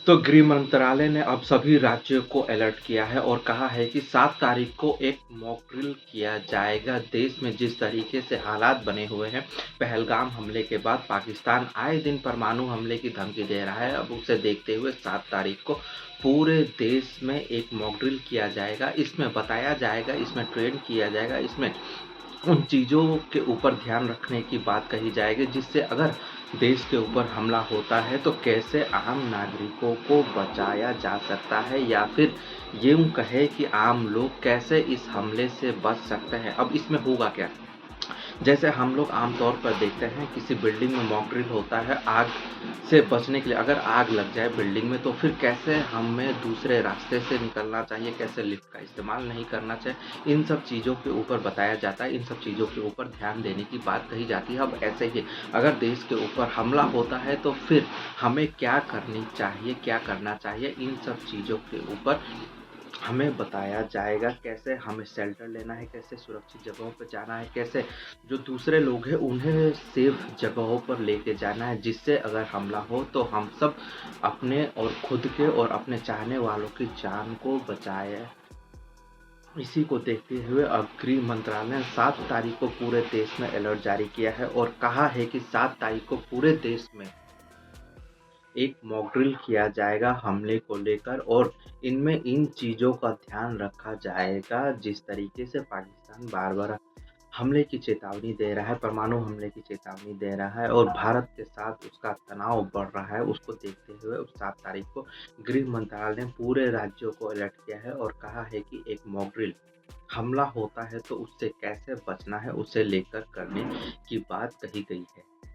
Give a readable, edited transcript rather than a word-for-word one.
तो गृह मंत्रालय ने अब सभी राज्यों को अलर्ट किया है और कहा है कि 7 तारीख को एक मॉक ड्रिल किया जाएगा। देश में जिस तरीके से हालात बने हुए हैं, पहलगाम हमले के बाद पाकिस्तान आए दिन परमाणु हमले की धमकी दे रहा है। अब उसे देखते हुए 7 तारीख को पूरे देश में एक मॉक ड्रिल किया जाएगा। इसमें बताया जाएगा, इसमें ट्रेन किया जाएगा, इसमें उन चीज़ों के ऊपर ध्यान रखने की बात कही जाएगी जिससे अगर देश के ऊपर हमला होता है तो कैसे आम नागरिकों को बचाया जा सकता है या फिर यूँ कहें कि आम लोग कैसे इस हमले से बच सकते हैं। अब इसमें होगा क्या? जैसे हम लोग आम तौर पर देखते हैं किसी बिल्डिंग में मॉक ड्रिल होता है आग से बचने के लिए। अगर आग लग जाए बिल्डिंग में तो फिर कैसे हमें दूसरे रास्ते से निकलना चाहिए, कैसे लिफ्ट का इस्तेमाल नहीं करना चाहिए, इन सब चीज़ों के ऊपर बताया जाता है, इन सब चीज़ों के ऊपर ध्यान देने की बात कही जाती है। अब ऐसे ही अगर देश के ऊपर हमला होता है तो फिर हमें क्या करनी चाहिए, क्या करना चाहिए, इन सब चीज़ों के ऊपर हमें बताया जाएगा। कैसे हमें शेल्टर लेना है, कैसे सुरक्षित जगहों पर जाना है, कैसे जो दूसरे लोग हैं उन्हें सेफ जगहों पर लेके जाना है जिससे अगर हमला हो तो हम सब अपने और खुद के और अपने चाहने वालों की जान को बचाए। इसी को देखते हुए अब गृह मंत्रालय ने 7 तारीख को पूरे देश में अलर्ट जारी किया है और कहा है कि 7 तारीख को पूरे देश में एक मॉक ड्रिल किया जाएगा हमले को लेकर और इनमें इन चीज़ों का ध्यान रखा जाएगा जिस तरीके से पाकिस्तान बार-बार हमले की चेतावनी दे रहा है, परमाणु हमले की चेतावनी दे रहा है और भारत के साथ उसका तनाव बढ़ रहा है। उसको देखते हुए उस 7 तारीख को गृह मंत्रालय ने पूरे राज्यों को अलर्ट किया है और कहा है कि एक मॉक ड्रिल हमला होता है तो उससे कैसे बचना है, उसे लेकर करने की बात कही गई है।